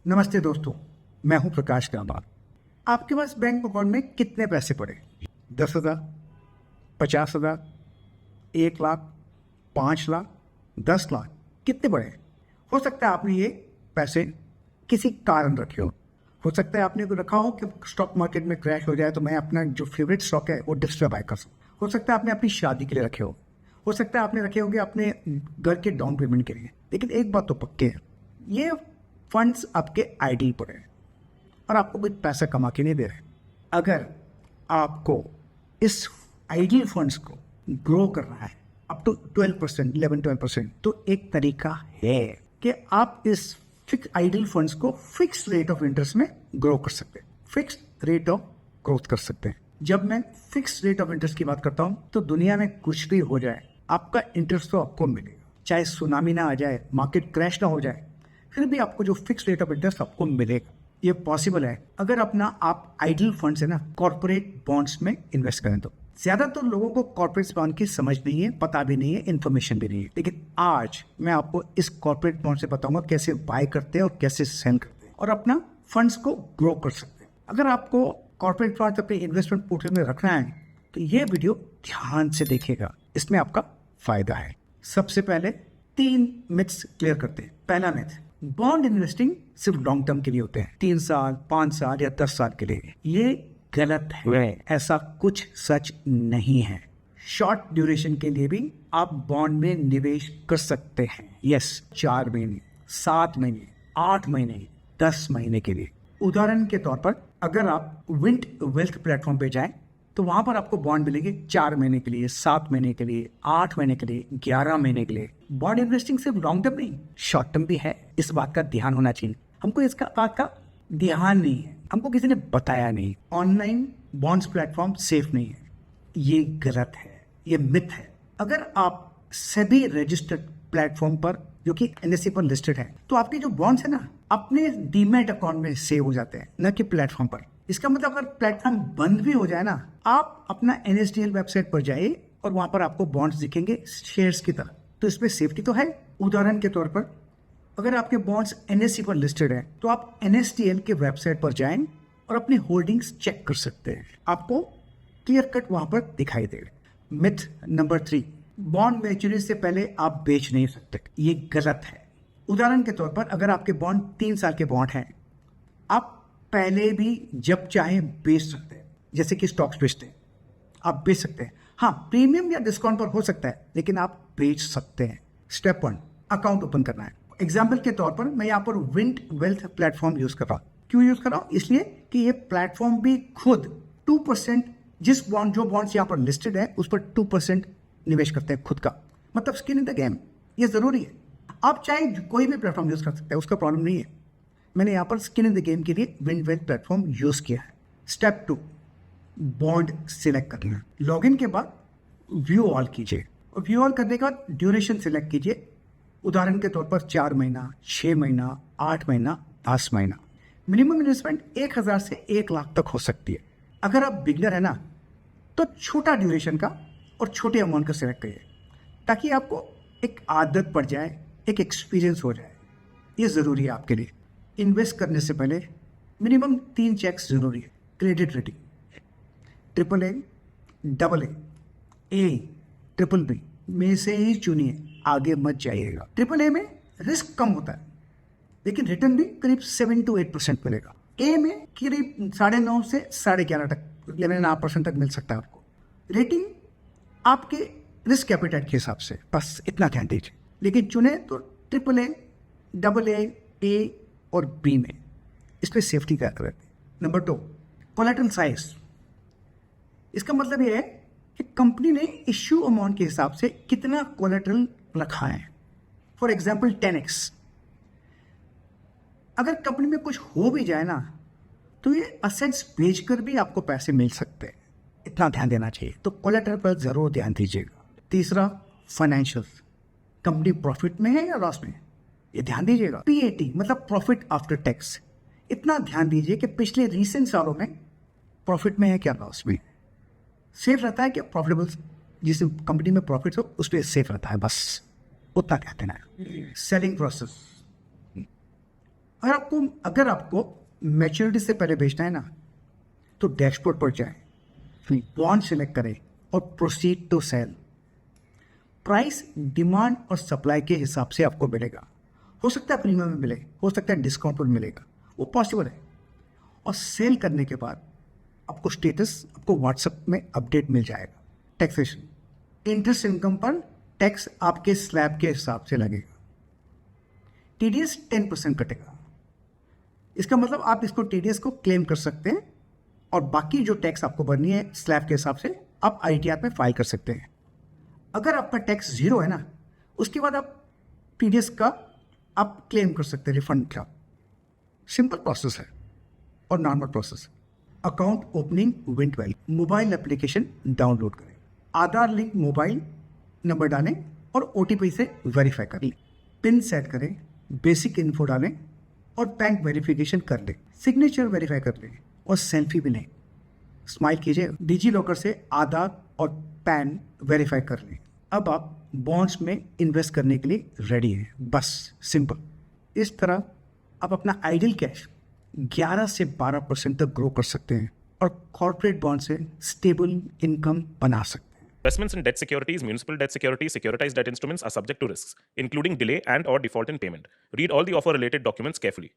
नमस्ते दोस्तों, मैं हूं प्रकाश कामत। आपके पास बैंक अकाउंट में कितने पैसे पड़े? 10,000, 50,000, 1 लाख, 5 लाख, 10 लाख, कितने पड़े? हो सकता है आपने ये पैसे किसी कारण रखे हो सकता है आपने को रखा हो कि स्टॉक मार्केट में क्रैश हो जाए तो मैं अपना जो फेवरेट स्टॉक है वो डिस्ट्रा बाय कर सकूँ। हो सकता है आपने अपनी शादी के लिए रखे हो सकता है आपने रखे होंगे अपने घर के डाउन पेमेंट के लिए। लेकिन एक बात तो पक्की है, ये फंड्स आपके आइडल पड़े हैं और आपको कोई पैसा कमा के नहीं दे रहे। अगर आपको इस आइडल फंड्स को ग्रो करना है अप टू 12%, 11-12%, तो एक तरीका है कि आप इस फिक्स आइडल फंड्स को फिक्स रेट ऑफ इंटरेस्ट में ग्रो कर सकते हैं, फिक्स रेट ऑफ ग्रोथ कर सकते हैं। जब मैं फिक्स रेट ऑफ इंटरेस्ट की बात करता हूं तो दुनिया में कुछ भी हो जाए आपका इंटरेस्ट तो आपको मिलेगा, चाहे सुनामी ना आ जाए, मार्केट क्रैश ना हो जाए, फिर भी आपको जो फिक्स रेट ऑफ इंटरेस्ट आपको मिलेगा। ये पॉसिबल है अगर अपना आप आइडल फंड से ना कॉर्पोरेट बॉन्ड्स में इन्वेस्ट करें तो। ज्यादातर लोगों को कॉर्पोरेट बॉन्ड की समझ नहीं है, पता भी नहीं है, इन्फॉर्मेशन भी नहीं है। लेकिन आज मैं आपको इस कॉर्पोरेट बॉन्ड से बताऊंगा कैसे बाय करते हैं और कैसे सेल करते हैं और अपना फंड्स को ग्रो कर सकते हैं। अगर आपको कॉर्पोरेट बॉन्ड अपने इन्वेस्टमेंट पोर्टफोलियो में रखना है तो ये वीडियो ध्यान से देखिएगा, इसमें आपका फायदा है। सबसे पहले 3 मिथ्स क्लियर करते हैं। पहला मिथ, बॉन्ड इन्वेस्टिंग सिर्फ लॉन्ग टर्म के लिए होते हैं, 3 साल, 5 साल या 10 साल के लिए। ये गलत है, ऐसा कुछ सच नहीं है। शॉर्ट ड्यूरेशन के लिए भी आप बॉन्ड में निवेश कर सकते हैं। यस, 4 महीने, 7 महीने, 8 महीने, 10 महीने के लिए। उदाहरण के तौर पर अगर आप विंट वेल्थ प्लेटफॉर्म पे जाएं तो वहां पर आपको बॉन्ड मिलेंगे 4 महीने के लिए, 7 महीने के लिए, 8 महीने के लिए, 11 महीने के लिए। बॉन्ड इन्वेस्टिंग सिर्फ लॉन्ग टर्म नहीं, शॉर्ट टर्म भी है। इस बात का ध्यान होना चाहिए। हमको इसका बात का ध्यान नहीं है, हमको किसी ने बताया नहीं। ऑनलाइन बॉन्ड्स प्लेटफॉर्म सेफ नहीं है, ये गलत है, ये मिथ है। अगर आप सभी रजिस्टर्ड प्लेटफॉर्म पर जो कि NSE पर लिस्टेड है तो आपके जो बॉन्ड्स है ना अपने डीमैट अकाउंट में सेव हो जाते हैं, न कि प्लेटफॉर्म पर। इसका मतलब अगर प्लेटफॉर्म बंद भी हो जाए ना, आप अपना NSDL वेबसाइट पर जाइए और वहां पर आपको बॉन्ड्स दिखेंगे शेयर्स की तरह, तो इसमें सेफ्टी तो है। उदाहरण के तौर पर अगर आपके बॉन्ड्स NSE पर लिस्टेड है तो आप NSDL के वेबसाइट पर जाएं और अपनी होल्डिंग्स चेक कर सकते हैं, आपको क्लियर कट वहां पर दिखाई देगा। मिथ नंबर 3, बॉन्ड मैच्योरिटी से पहले आप बेच नहीं सकते, ये गलत है। उदाहरण के तौर पर अगर आपके बॉन्ड 3 साल के बॉन्ड हैं, आप पहले भी जब चाहे बेच सकते हैं, जैसे कि स्टॉक्स बेचते हैं आप बेच सकते हैं। हाँ, प्रीमियम या डिस्काउंट पर हो सकता है, लेकिन आप बेच सकते हैं। स्टेप 1, अकाउंट ओपन करना है। एग्जाम्पल के तौर पर मैं यहाँ पर विंट वेल्थ प्लेटफॉर्म यूज कर रहा हूँ। क्यों यूज कर रहा हूँ? इसलिए कि ये प्लेटफॉर्म भी खुद 2% जो बॉन्ड्स यहाँ पर लिस्टेड है उस पर 2% निवेश करते हैं खुद का। मतलब स्किन इन द गेम, ये जरूरी है। आप चाहे कोई भी प्लेटफॉर्म यूज कर सकते हैं, उसका प्रॉब्लम नहीं है। मैंने यहाँ पर स्किन इन द गेम के लिए विंट वेल्थ प्लेटफॉर्म यूज किया है। स्टेप 2, बॉन्ड सिलेक्ट करना। लॉगिन के बाद व्यू ऑल कीजिए और व्यू ऑल करने के बाद ड्यूरेशन सिलेक्ट कीजिए। उदाहरण के तौर पर 4 महीना, 6 महीना, 8 महीना, 10 महीना। मिनिमम इन्वेस्टमेंट 1,000 से 1 लाख तक हो सकती है। अगर आप बिगनर है ना तो छोटा ड्यूरेशन का और छोटे अमाउंट का सिलेक्ट करिए ताकि आपको एक आदत पड़ जाए, एक एक्सपीरियंस हो जाए। ये ज़रूरी है आपके लिए। इन्वेस्ट करने से पहले मिनिमम 3 चेक्स जरूरी है। Credit rating AAA, AA, A, BBB में से ही चुनिए, आगे मत जाइएगा। AAA में रिस्क कम होता है लेकिन रिटर्न भी करीब 7 to 8% मिलेगा। A में करीब 9.5 से 11.5 तक, 11.5% तक मिल सकता है आपको। रेटिंग आपके रिस्क कैपिटल के हिसाब से, बस इतना ध्यान दीजिए। लेकिन चुने तो AAA, AA, A और B में, इस पर सेफ्टी क्या रहती है। Number 2, collateral size. इसका मतलब ये है कि कंपनी ने इश्यू अमाउंट के हिसाब से कितना कोलेटरल रखा है। For example 10x। अगर कंपनी में कुछ हो भी जाए ना तो ये असेट्स बेचकर भी आपको पैसे मिल सकते हैं, इतना ध्यान देना चाहिए। तो कोलेटरल पर जरूर ध्यान दीजिएगा। तीसरा, फाइनेंशियल्स। कंपनी प्रॉफिट में है या लॉस में, ये ध्यान दीजिएगा। PAT मतलब प्रॉफिट आफ्टर टैक्स, इतना ध्यान दीजिए कि पिछले रीसेंट सालों में प्रॉफिट में है क्या लॉस में। सेफ रहता है कि प्रॉफिटेबल, जिस कंपनी में प्रॉफिट हो उस पर सेफ रहता है, बस उतना ध्यान देना है। सेलिंग प्रोसेस, और अगर आपको मैच्योरिटी से पहले बेचना है ना, तो डैशबोर्ड पर जाएं, बॉन्ड सेलेक्ट करें और proceed to sell. Price demand और सप्लाई के हिसाब से आपको मिलेगा। हो सकता है प्रीमियम में मिले, हो सकता है डिस्काउंट पर मिलेगा, वो पॉसिबल है। और सेल करने के बाद आपको स्टेटस आपको व्हाट्सएप में अपडेट मिल जाएगा। टैक्सेशन, इंटरेस्ट इनकम पर टैक्स आपके स्लैब के हिसाब से लगेगा। TDS 10% कटेगा। इसका मतलब आप इसको TDS को क्लेम कर सकते हैं और बाकी जो टैक्स आपको भरनी है स्लैब के हिसाब से आप ITR में फाइल कर सकते हैं। अगर आपका टैक्स 0 है ना, उसके बाद आप TDS का आप क्लेम कर सकते हैं, रिफंड का। सिंपल प्रोसेस है और normal process. Account opening win 12, mobile application download करें, आधार लिंक मोबाइल नंबर डालें और OTP से वेरीफाई करें, पिन सेट करें, बेसिक इन्फो डालें और बैंक वेरिफिकेशन कर लें, सिग्नेचर वेरीफाई कर लें और सेल्फी भी लें। स्माइल कीजिए, डिजी लॉकर से आधार और पैन वेरीफाई कर लें। अब आप बॉन्ड्स में इन्वेस्ट करने के लिए रेडी हैं। बस सिंपल। इस तरह आप अपना आइडियल कैश 11 से 12% तक ग्रो कर सकते हैं और कॉर्पोरेट बॉन्ड से स्टेबल इनकम बना सकते हैं। Investments in debt securities, municipal debt securities, securitized debt instruments are subject to risks, including delay and/or default in payment. Read all the offer-related documents carefully.